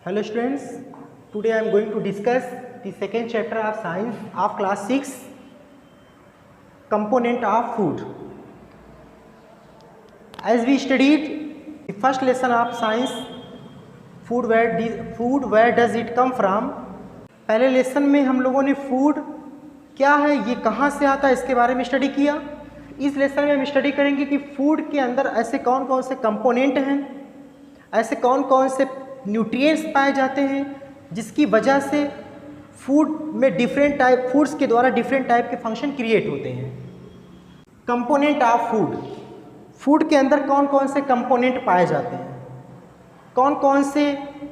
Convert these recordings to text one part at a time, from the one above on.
Hello students, today I am going to discuss the second chapter of science of class 6, component of food. As we studied the first lesson of science, food where does it come from. पहले lesson में हम लोगों ने food क्या है, ये कहाँ से आता है, इसके बारे में स्टडी किया. इस लेसन में हम स्टडी करेंगे कि फूड के अंदर ऐसे कौन कौन से कंपोनेंट हैं, ऐसे कौन कौन से न्यूट्रिएंट्स पाए जाते हैं जिसकी वजह से फूड में फूड्स के द्वारा डिफरेंट टाइप के फंक्शन क्रिएट होते हैं. कंपोनेंट ऑफ फूड के अंदर कौन कौन से कंपोनेंट पाए जाते हैं, कौन कौन से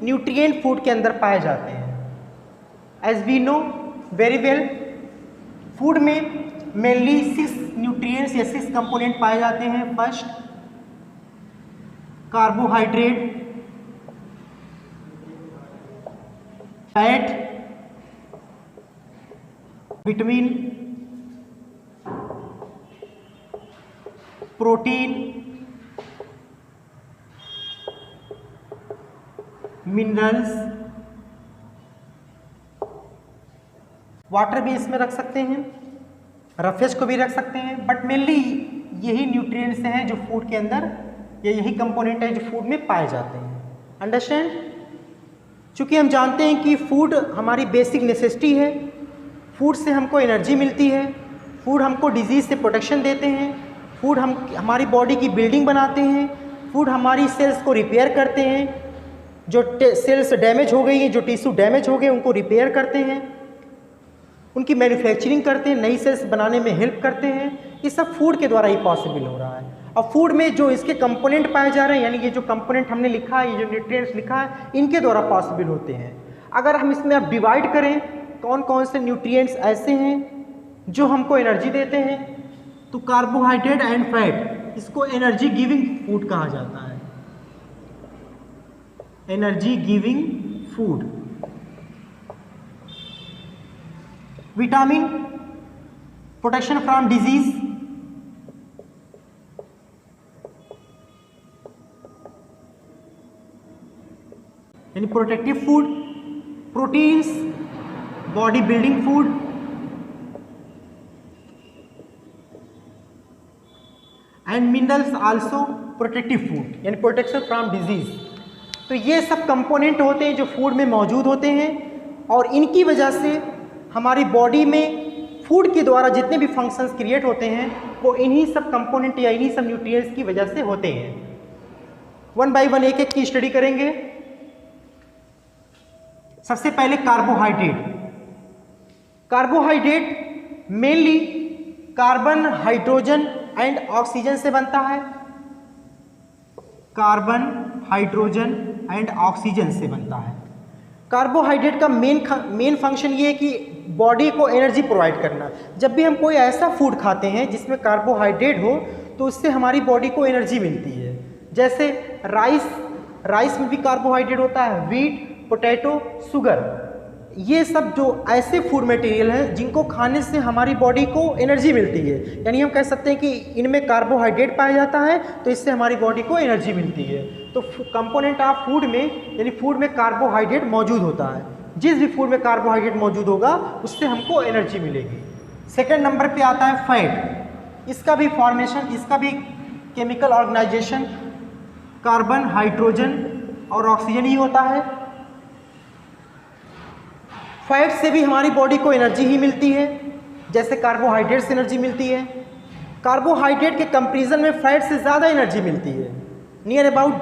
न्यूट्रिएंट फूड के अंदर पाए जाते हैं. As we know very well, food में मेनली 6 न्यूट्रिएंट्स या 6 कंपोनेंट पाए जाते हैं. First, carbohydrate, fat, vitamin, protein, minerals, water भी इसमें रख सकते हैं, रफेज को भी रख सकते हैं, बट मेनली यही न्यूट्रिएंट्स हैं जो फूड के अंदर या यही कंपोनेंट है जो फूड में पाए जाते हैं. अंडरस्टैंड. चूँकि हम जानते हैं कि फूड हमारी बेसिक नेसेसिटी है, फूड से हमको एनर्जी मिलती है, फूड हमको डिजीज़ से प्रोटेक्शन देते हैं, फूड हमारी बॉडी की बिल्डिंग बनाते हैं, फूड हमारी सेल्स को रिपेयर करते हैं, जो सेल्स डैमेज हो गई हैं, जो टिश्यू डैमेज हो गए उनको रिपेयर करते हैं, उनकी मैन्युफैक्चरिंग करते हैं, नई सेल्स बनाने में हेल्प करते हैं. ये सब फूड के द्वारा ही पॉसिबल हो रहा है. और फूड में जो इसके कंपोनेंट पाए जा रहे हैं, यानी ये जो कंपोनेंट हमने लिखा है, ये जो न्यूट्रिएंट्स लिखा है, इनके द्वारा पॉसिबल होते हैं. अगर हम इसमें अब डिवाइड करें कौन कौन से न्यूट्रिएंट्स ऐसे हैं जो हमको एनर्जी देते हैं, तो कार्बोहाइड्रेट एंड फैट, इसको एनर्जी गिविंग फूड कहा जाता है. Energy giving food. Vitamin, protection from disease, यानी protective food. Proteins, body building food. And minerals also protective food, यानी प्रोटेक्शन फ्रॉम डिजीज. तो ये सब कंपोनेंट होते हैं जो फूड में मौजूद होते हैं, और इनकी वजह से हमारी बॉडी में फूड के द्वारा जितने भी फंक्शंस क्रिएट होते हैं वो इन्हीं सब कंपोनेंट या इन्हीं सब न्यूट्रिएंट्स की वजह से होते हैं. वन बाय वन एक एक की स्टडी करेंगे. सबसे पहले carbohydrate. Carbohydrate mainly carbon, hydrogen and oxygen से बनता है. कार्बन, हाइड्रोजन एंड ऑक्सीजन से बनता है. कार्बोहाइड्रेट का मेन फंक्शन ये है कि बॉडी को एनर्जी प्रोवाइड करना. जब भी हम कोई ऐसा फूड खाते हैं जिसमें कार्बोहाइड्रेट हो तो उससे हमारी बॉडी को एनर्जी मिलती है. जैसे राइस में भी कार्बोहाइड्रेट होता है, व्हीट, पोटैटो, शुगर, ये सब जो ऐसे फूड मटेरियल हैं जिनको खाने से हमारी बॉडी को एनर्जी मिलती है. यानी हम कह सकते हैं कि इनमें कार्बोहाइड्रेट पाया जाता है तो इससे हमारी बॉडी को एनर्जी मिलती है. तो कंपोनेंट ऑफ फूड में, यानी फूड में कार्बोहाइड्रेट मौजूद होता है. जिस भी फूड में कार्बोहाइड्रेट मौजूद होगा उससे हमको एनर्जी मिलेगी. सेकेंड नंबर पे आता है फैट. इसका भी फॉर्मेशन, इसका भी केमिकल ऑर्गेनाइजेशन कार्बन, हाइड्रोजन और ऑक्सीजन ही होता है. फैट से भी हमारी बॉडी को एनर्जी ही मिलती है, जैसे कार्बोहाइड्रेट से एनर्जी मिलती है. कार्बोहाइड्रेट के कंपैरिजन में फैट से ज़्यादा एनर्जी मिलती है, near about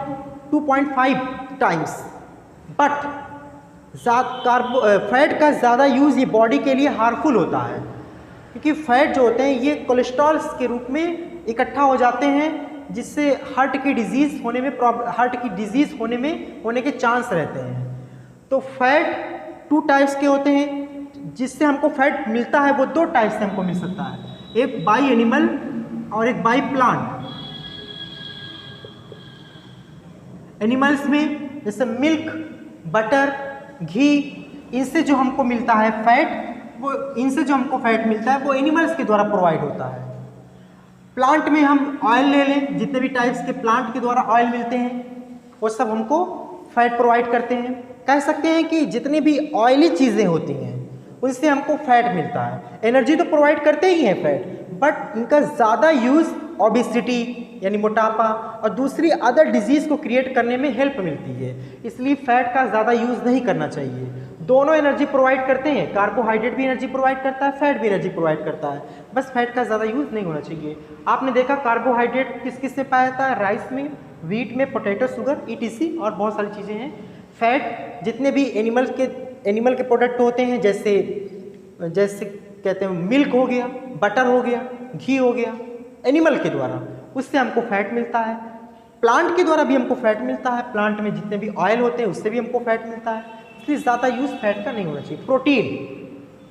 2.5 times. But fat का ज़्यादा यूज़ ये बॉडी के लिए हार्मफुल होता है, क्योंकि फैट जो होते हैं ये कोलेस्ट्रॉल के रूप में इकट्ठा हो जाते हैं, जिससे हार्ट की डिजीज़ होने के चांस रहते हैं. तो फैट 2 टाइप्स के होते हैं. जिससे हमको फैट मिलता है वो 2 टाइप से हमको मिल सकता है, एक बाई एनिमल और एक बाई प्लांट. एनिमल्स में जैसे मिल्क, बटर, घी, इनसे जो हमको मिलता है फैट मिलता है वो एनिमल्स के द्वारा प्रोवाइड होता है. प्लांट में हम ऑयल ले लें, जितने भी टाइप्स के प्लांट के द्वारा ऑयल मिलते हैं वो सब हमको फैट प्रोवाइड करते हैं. कह सकते हैं कि जितनी भी ऑयली चीज़ें होती हैं उनसे हमको फैट मिलता है। एनर्जी तो प्रोवाइड करते ही हैं फैट, बट इनका ज़्यादा यूज़ ओबेसिटी यानी मोटापा और दूसरी अदर डिजीज़ को क्रिएट करने में हेल्प मिलती है, इसलिए फैट का ज़्यादा यूज़ नहीं करना चाहिए। दोनों एनर्जी प्रोवाइड करते हैं, कार्बोहाइड्रेट भी एनर्जी प्रोवाइड करता है, फैट भी एनर्जी प्रोवाइड करता है, बस फैट का ज़्यादा यूज़ नहीं होना चाहिए। आपने देखा कार्बोहाइड्रेट किस किस से पाया जाता है, राइस में, व्हीट में, पोटैटो, शुगर, ETC और बहुत सारी चीज़ें हैं। फैट जितने भी एनिमल के प्रोडक्ट होते हैं, जैसे कहते हैं मिल्क हो गया, बटर हो गया, घी हो गया, एनिमल के द्वारा उससे हमको फैट मिलता है। प्लांट के द्वारा भी हमको फैट मिलता है, प्लांट में जितने भी ऑयल होते हैं उससे भी हमको फैट मिलता है, इसलिए ज़्यादा यूज़ फैट का नहीं होना चाहिए।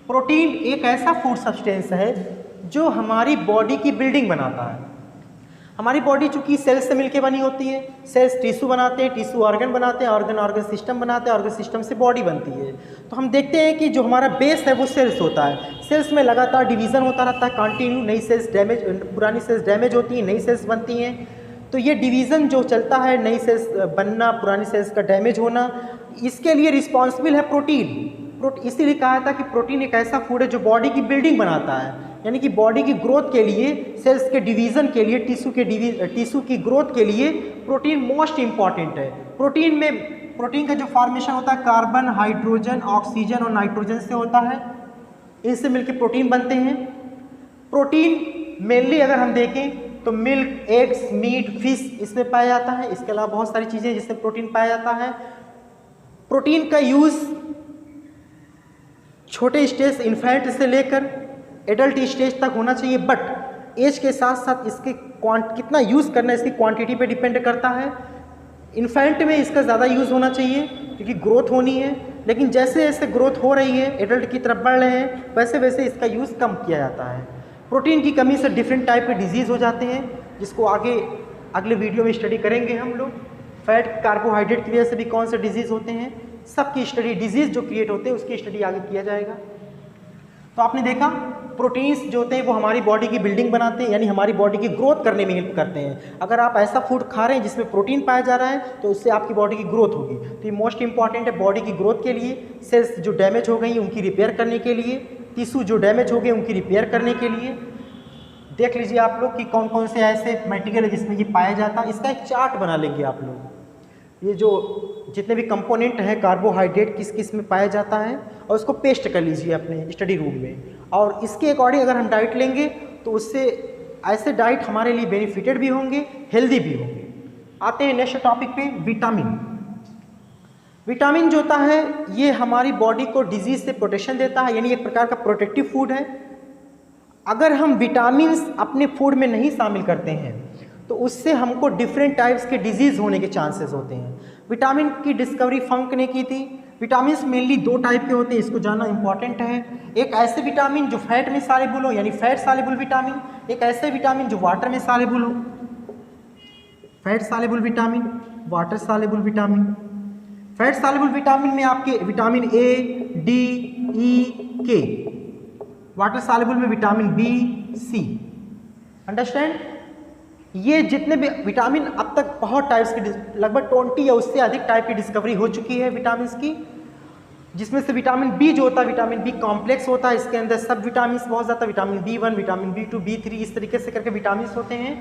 प्रोटीन एक ऐसा फूड सब्सटेंस है जो हमारी बॉडी की बिल्डिंग बनाता है। हमारी बॉडी चूंकि सेल्स से मिलकर बनी होती है, सेल्स टिश्यू बनाते हैं, टिश्यू ऑर्गन बनाते हैं, ऑर्गन सिस्टम बनाते हैं, ऑर्गन सिस्टम से बॉडी बनती है। तो हम देखते हैं कि जो हमारा बेस है वो सेल्स होता है, सेल्स में लगातार डिवीज़न होता रहता है कंटिन्यू, नई सेल्स पुरानी सेल्स डैमेज होती हैं, नई सेल्स बनती हैं। तो ये डिवीज़न जो चलता है, नई सेल्स बनना, पुरानी सेल्स का डैमेज होना, इसके लिए रिस्पॉन्सिबल है प्रोटीन। इसीलिए कहा था कि प्रोटीन एक ऐसा फूड है जो बॉडी की बिल्डिंग बनाता है, यानी कि बॉडी की ग्रोथ के लिए, सेल्स के डिवीज़न के लिए, टिश्यू की ग्रोथ के लिए प्रोटीन मोस्ट इम्पॉर्टेंट है। प्रोटीन का जो फॉर्मेशन होता है कार्बन, हाइड्रोजन, ऑक्सीजन और नाइट्रोजन से होता है, इनसे मिलकर प्रोटीन बनते हैं। प्रोटीन मेनली अगर हम देखें तो मिल्क, एग्स, मीट, फिश इसमें पाया जाता है। इसके अलावा बहुत सारी चीज़ें जिसमें प्रोटीन पाया जाता है। प्रोटीन का यूज़ छोटे स्टेज इन्फेंट से लेकर एडल्ट स्टेज तक होना चाहिए, बट एज के साथ साथ इसके कितना यूज़ करना है इसकी क्वांटिटी पे डिपेंड करता है। इन्फेंट में इसका ज़्यादा यूज़ होना चाहिए क्योंकि ग्रोथ होनी है, लेकिन जैसे जैसे ग्रोथ हो रही है, एडल्ट की तरफ बढ़ रहे हैं, वैसे वैसे इसका यूज़ कम किया जाता है। प्रोटीन की कमी से डिफरेंट टाइप के डिजीज़ हो जाते हैं, जिसको अगले वीडियो में स्टडी करेंगे हम लोग। फैट, कार्बोहाइड्रेट की वजह से भी कौन से डिजीज़ होते हैं, सबकी स्टडी, डिजीज़ जो क्रिएट होते हैं उसकी स्टडी आगे किया जाएगा। तो आपने देखा प्रोटीन्स जो होते हैं वो हमारी बॉडी की बिल्डिंग बनाते हैं, यानी हमारी बॉडी की ग्रोथ करने में हेल्प करते हैं। अगर आप ऐसा फूड खा रहे हैं जिसमें प्रोटीन पाया जा रहा है तो उससे आपकी बॉडी की ग्रोथ होगी। तो ये मोस्ट इंपॉर्टेंट है बॉडी की ग्रोथ के लिए, सेल्स जो डैमेज हो गई उनकी रिपेयर करने के लिए, टिश्यू जो डैमेज हो गए उनकी रिपेयर करने के लिए। देख लीजिए आप लोग कि कौन कौन से ऐसे मटेरियल है जिसमें ये पाया जाता है। इसका एक चार्ट बना लेंगे आप लोग, ये जो जितने भी कंपोनेंट हैं कार्बोहाइड्रेट किस किस में पाया जाता है, और उसको पेस्ट कर लीजिए अपने स्टडी रूम में। और इसके अकॉर्डिंग अगर हम डाइट लेंगे तो उससे ऐसे डाइट हमारे लिए बेनिफिटेड भी होंगे, हेल्दी भी होंगे। आते हैं नेक्स्ट टॉपिक पे, विटामिन। विटामिन जो होता है ये हमारी बॉडी को डिजीज से प्रोटेक्शन देता है, यानी एक प्रकार का प्रोटेक्टिव फूड है। अगर हम विटामिन्स अपने फूड में नहीं शामिल करते हैं तो उससे हमको डिफरेंट टाइप्स के डिजीज़ होने के चांसेस होते हैं। विटामिन की डिस्कवरी फंक ने की थी। विटामिन्स मेनली दो टाइप के होते हैं, इसको जानना इंपॉर्टेंट है। एक ऐसे विटामिन जो फैट में सॉल्युबल हो, यानी फैट सॉल्युबल विटामिन। एक ऐसे विटामिन जो वाटर में सॉल्युबल हो, fat soluble vitamin, water soluble vitamin. Fat soluble vitamin में आपके vitamin A, D, E, K. Water soluble में विटामिन बी, सी। अंडरस्टैंड? ये जितने भी विटामिन अब तक बहुत टाइप्स की, लगभग 20 या उससे अधिक टाइप की डिस्कवरी हो चुकी है विटामिन की, जिसमें से विटामिन बी जो होता है, विटामिन बी कॉम्प्लेक्स होता है, इसके अंदर सब विटामिन बहुत ज़्यादा, vitamin B1, vitamin B2, B3 इस तरीके से करके विटामिन होते हैं।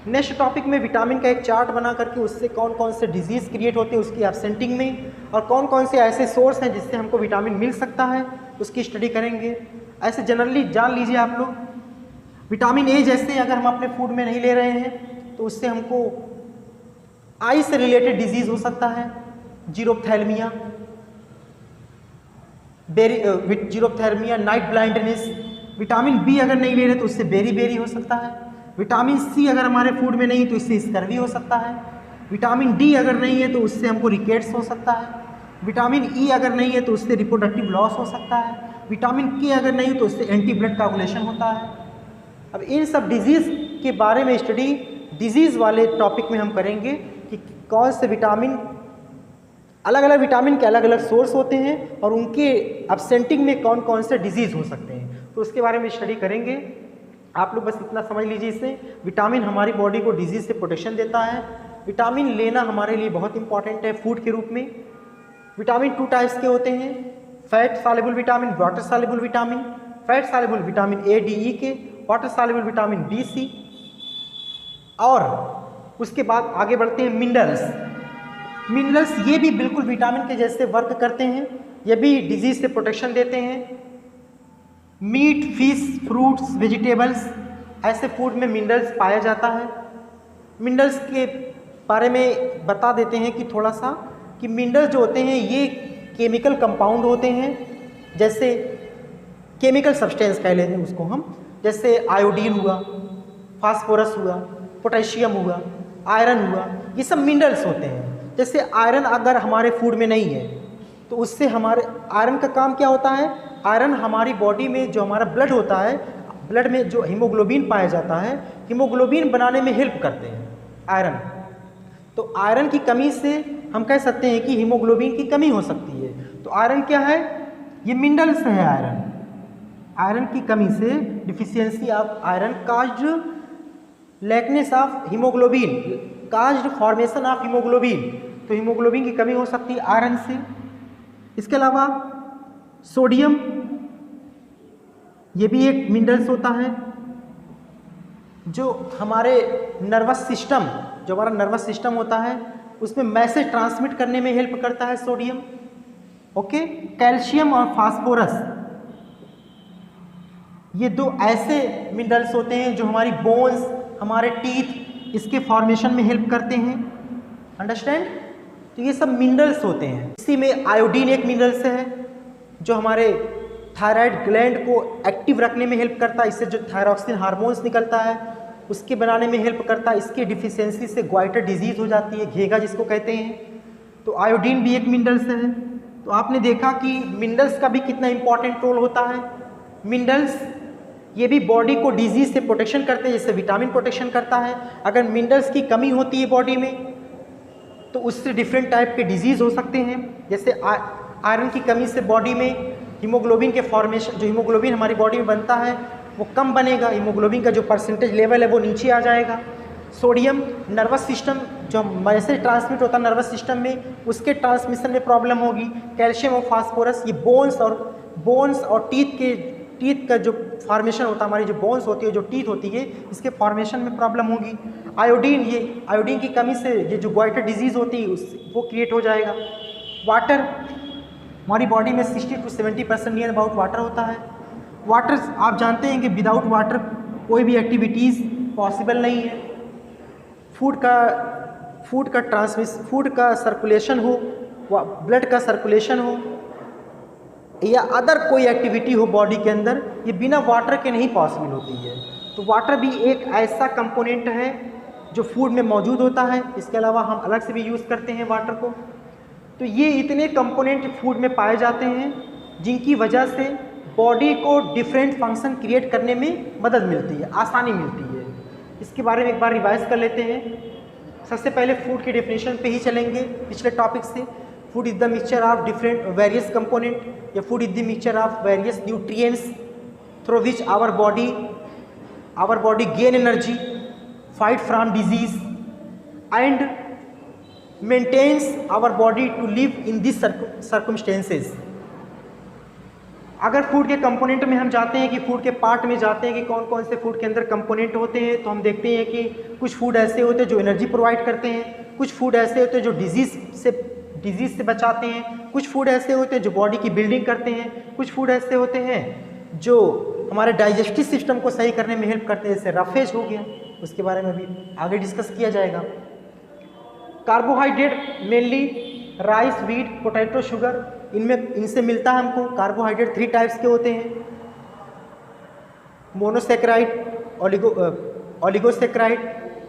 नेक्स्ट टॉपिक में विटामिन का एक चार्ट बना करके उससे कौन कौन से डिजीज़ क्रिएट होते हैं उसकी एब्सेंटिंग में, और कौन कौन से ऐसे सोर्स हैं जिससे हमको विटामिन मिल सकता है उसकी स्टडी करेंगे। ऐसे जनरली जान लीजिए आप लोग, विटामिन ए जैसे अगर हम अपने फूड में नहीं ले रहे हैं तो उससे हमको आई से रिलेटेड डिजीज़ हो सकता है, xerophthalmia, xerophthalmia, night blindness. Vitamin B अगर नहीं ले रहे तो उससे बेरी हो सकता है। विटामिन सी अगर हमारे फूड में नहीं तो इससे स्कर्वी हो सकता है। विटामिन डी अगर नहीं है तो उससे हमको रिकेट्स हो सकता है। विटामिन ई अगर नहीं है तो उससे रिप्रोडक्टिव लॉस हो सकता है। विटामिन के अगर नहीं तो उससे एंटी ब्लड कोगुलेशन होता है। अब इन सब डिजीज़ के बारे में स्टडी डिजीज़ वाले टॉपिक में हम करेंगे कि कौन से विटामिन, अलग अलग विटामिन के अलग अलग सोर्स होते हैं और उनके एब्सेंटिंग में कौन कौन से डिजीज़ हो सकते हैं, तो उसके बारे में स्टडी करेंगे। आप लोग बस इतना समझ लीजिए इससे, विटामिन हमारी बॉडी को डिजीज़ से प्रोटेक्शन देता है। विटामिन लेना हमारे लिए बहुत इंपॉर्टेंट है फूड के रूप में। विटामिन 2 टाइप्स के होते हैं, fat soluble vitamin, water soluble vitamin, fat soluble vitamin A D E K, water soluble vitamin B C. और उसके बाद आगे बढ़ते हैं मिनरल्स। मिनरल्स ये भी बिल्कुल विटामिन के जैसे वर्क करते हैं, ये भी डिजीज से प्रोटेक्शन देते हैं। मीट, फिश, फ्रूट्स, वेजिटेबल्स, ऐसे फूड में मिनरल्स पाया जाता है। मिनरल्स के बारे में बता देते हैं कि थोड़ा सा कि मिनरल्स जो होते हैं ये केमिकल कंपाउंड होते हैं, जैसे केमिकल सब्सटेंस कह लेते हैं उसको हम, जैसे आयोडीन हुआ, फास्फोरस हुआ, पोटेशियम हुआ, आयरन हुआ, ये सब मिनरल्स होते हैं। जैसे आयरन अगर हमारे फूड में नहीं है तो उससे हमारे आयरन का काम क्या होता है, आयरन हमारी बॉडी में जो हमारा ब्लड होता है, ब्लड में जो हीमोग्लोबिन पाया जाता है, हीमोग्लोबिन बनाने में हेल्प करते हैं आयरन। तो आयरन की कमी से हम कह सकते हैं कि हीमोग्लोबिन की कमी हो सकती है। तो आयरन क्या है, ये मिनरल्स है आयरन। आयरन की कमी से, deficiency of iron caused लैकनेस of haemoglobin, caused formation of haemoglobin. तो हीमोग्लोबिन की कमी हो सकती है आयरन से। इसके अलावा सोडियम, ये भी एक मिनरल्स होता है जो हमारे नर्वस सिस्टम, जो हमारा नर्वस सिस्टम होता है उसमें मैसेज ट्रांसमिट करने में हेल्प करता है सोडियम। ओके, कैल्शियम और फास्फोरस, ये दो ऐसे मिनरल्स होते हैं जो हमारी बोन्स, हमारे टीथ, इसके फॉर्मेशन में हेल्प करते हैं। अंडरस्टैंड? तो ये सब मिनरल्स होते हैं। इसी में आयोडीन एक मिनरल्स है जो हमारे थायराइड ग्लैंड को एक्टिव रखने में हेल्प करता है, इससे जो थायरॉक्सिन हार्मोन्स निकलता है उसके बनाने में हेल्प करता है। इसके डिफिशियंसी से ग्वाइटर डिजीज हो जाती है, घेगा जिसको कहते हैं। तो आयोडीन भी एक मिनरल्स है। तो आपने देखा कि मिनरल्स का भी कितना इंपॉर्टेंट रोल होता है। मिनरल्स ये भी बॉडी को डिजीज से प्रोटेक्शन करते हैं, जैसे विटामिन प्रोटेक्शन करता है। अगर मिनरल्स की कमी होती है बॉडी में तो उससे डिफरेंट टाइप के डिजीज हो सकते हैं। जैसे आयरन की कमी से बॉडी में हीमोग्लोबिन के फॉर्मेशन, जो हीमोग्लोबिन हमारी बॉडी में बनता है वो कम बनेगा, हीमोग्लोबिन का जो परसेंटेज लेवल है वो नीचे आ जाएगा। सोडियम, नर्वस सिस्टम, जो मैसेज ट्रांसमिट होता है नर्वस सिस्टम में, उसके ट्रांसमिशन में प्रॉब्लम होगी। कैल्शियम और फास्फोरस, ये बोन्स और टीथ का जो फॉर्मेशन होता है, हमारी जो बोन्स होती है, जो टीथ होती है, इसके फॉर्मेशन में प्रॉब्लम होगी। आयोडीन की कमी से ये जो ग्वाइटर डिजीज़ होती है वो क्रिएट हो जाएगा। वाटर, हमारी बॉडी में 60 to 70% नियर अबाउट वाटर होता है। वाटर, आप जानते हैं कि विदाउट वाटर कोई भी एक्टिविटीज़ पॉसिबल नहीं है। फूड का सर्कुलेशन हो, ब्लड का सर्कुलेशन हो या अदर कोई एक्टिविटी हो बॉडी के अंदर, ये बिना वाटर के नहीं पॉसिबल होती है। तो वाटर भी एक ऐसा कंपोनेंट है जो फूड में मौजूद होता है। इसके अलावा हम अलग से भी यूज़ करते हैं वाटर को। तो ये इतने कंपोनेंट फूड में पाए जाते हैं जिनकी वजह से बॉडी को डिफरेंट फंक्शन क्रिएट करने में मदद मिलती है, आसानी मिलती है। इसके बारे में एक बार रिवाइज कर लेते हैं। सबसे पहले फूड की डेफिनेशन पे ही चलेंगे पिछले टॉपिक से। Food is the mixture of different various component, या food is the mixture of various nutrients through which our body gain energy, fight from disease and maintains our body to live in this circumstances. अगर food के component में हम जाते हैं कि food के part में जाते हैं कि कौन कौन से फूड के अंदर कंपोनेंट होते हैं, तो हम देखते हैं कि कुछ फूड ऐसे होते हैं जो एनर्जी प्रोवाइड करते हैं, कुछ फूड ऐसे होते हैं जो डिजीज़ से बचाते हैं, कुछ फूड ऐसे होते हैं जो बॉडी की बिल्डिंग करते हैं, कुछ फूड ऐसे होते हैं जो हमारे डाइजेस्टिव सिस्टम को सही करने में हेल्प करते हैं, जैसे रफेज हो गया, उसके बारे में भी आगे डिस्कस किया जाएगा। Carbohydrate mainly rice, wheat, potato, sugar, इनसे मिलता है हमको। कार्बोहाइड्रेट 3 टाइप्स के होते हैं, मोनोसेक्राइड, ओलिगोसेक्राइड,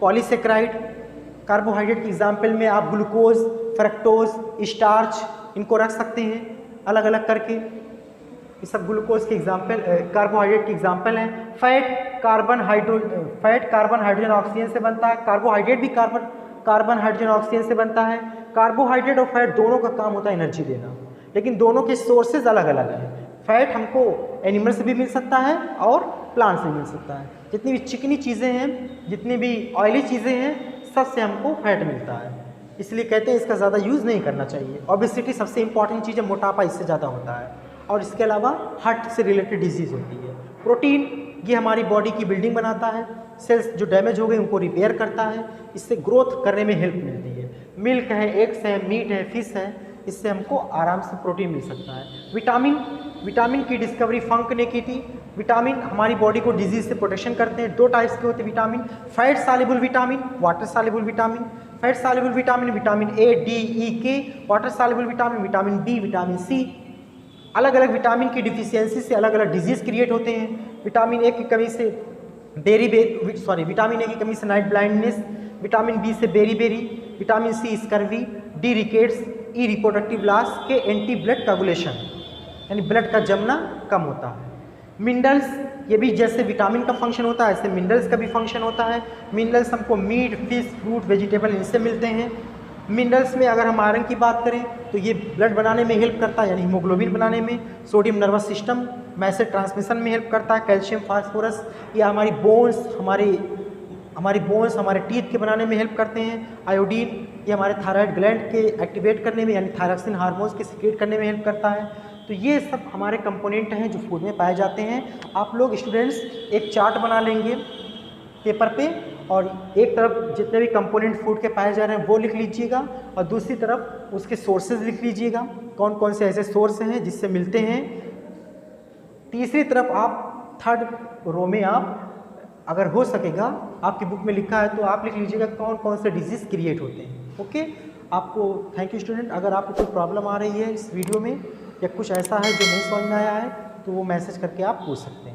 पॉलीसेक्राइड। कार्बोहाइड्रेट के एग्जाम्पल में आप ग्लूकोज, फ्रक्टोज, स्टार्च इनको रख सकते हैं अलग अलग करके। ये सब ग्लूकोज के एग्जाम्पल, कार्बोहाइड्रेट के एग्जाम्पल हैं। फैट कार्बन हाइड्रोजन ऑक्सीजन से बनता है। कार्बोहाइड्रेट भी कार्बन हाइड्रोजन ऑक्सीजन से बनता है। कार्बोहाइड्रेट और फैट दोनों का काम होता है एनर्जी देना, लेकिन दोनों के सोर्सेज अलग अलग हैं। फैट हमको एनिमल से भी मिल सकता है और प्लांट से मिल सकता है। जितनी भी चिकनी चीज़ें हैं, जितनी भी ऑयली चीज़ें हैं, सबसे हमको फैट मिलता है। इसलिए कहते हैं इसका ज़्यादा यूज़ नहीं करना चाहिए। ओबेसिटी सबसे इंपॉर्टेंट चीज़ है, मोटापा इससे ज़्यादा होता है। और इसके अलावा हार्ट से रिलेटेड डिजीज़ होती है। प्रोटीन ये हमारी बॉडी की बिल्डिंग बनाता है, सेल्स जो डैमेज हो गए उनको रिपेयर करता है, इससे ग्रोथ करने में हेल्प मिलती है। मिल्क है, एग्स है, मीट है, फिश है, इससे हमको आराम से प्रोटीन मिल सकता है। विटामिन की डिस्कवरी फंक ने की थी। विटामिन हमारी बॉडी को डिजीज से प्रोटेक्शन करते हैं। 2 टाइप्स के होते हैं vitamin, fat soluble vitamin, water soluble vitamin. Fat soluble vitamin vitamin A, D, E, K. Water soluble vitamin vitamin B, vitamin C. अलग अलग विटामिन की डिफिशियंसी से अलग अलग डिजीज क्रिएट होते हैं। विटामिन ए की कमी से विटामिन ए की कमी से नाइट ब्लाइंडनेस, विटामिन बी से बेरी, vitamin C scurvy, D rickets, E reproductive loss K anti blood coagulation, यानी ब्लड का जमना कम होता है। मिनरल्स ये भी जैसे विटामिन का फंक्शन होता है ऐसे मिनरल्स का भी फंक्शन होता है। मिनरल्स हमको मीट, फिश, फ्रूट, वेजिटेबल इनसे मिलते हैं। मिनरल्स में अगर हम आयरन की बात करें तो ये ब्लड बनाने में हेल्प करता है, यानी हीमोग्लोबिन बनाने में। Sodium nervous system message transmission में हेल्प करता है। कैल्शियम, फास्फोरस ये हमारी बोन्स, हमारे टीथ के बनाने में हेल्प करते हैं। आयोडीन ये हमारे थायराइड ग्लैंड के एक्टिवेट करने में, यानी थायरॉक्सिन हार्मोन्स के सीक्रेट करने में हेल्प करता है। तो ये सब हमारे कंपोनेंट हैं जो फूड में पाए जाते हैं। आप लोग स्टूडेंट्स एक चार्ट बना लेंगे पेपर पे, और एक तरफ जितने भी कंपोनेंट फूड के पाए जा रहे हैं वो लिख लीजिएगा, और दूसरी तरफ उसके सोर्सेज लिख लीजिएगा, कौन कौन से ऐसे सोर्स हैं जिससे मिलते हैं। तीसरी तरफ आप थर्ड रो में आप अगर हो सकेगा आपकी बुक में लिखा है तो आप लिख लीजिएगा कौन कौन से डिजीज़ क्रिएट होते हैं। ओके, आपको थैंक यू स्टूडेंट। अगर आपको कोई प्रॉब्लम आ रही है इस वीडियो में या कुछ ऐसा है जो नहीं समझ में आया है तो वो मैसेज करके आप पूछ सकते हैं।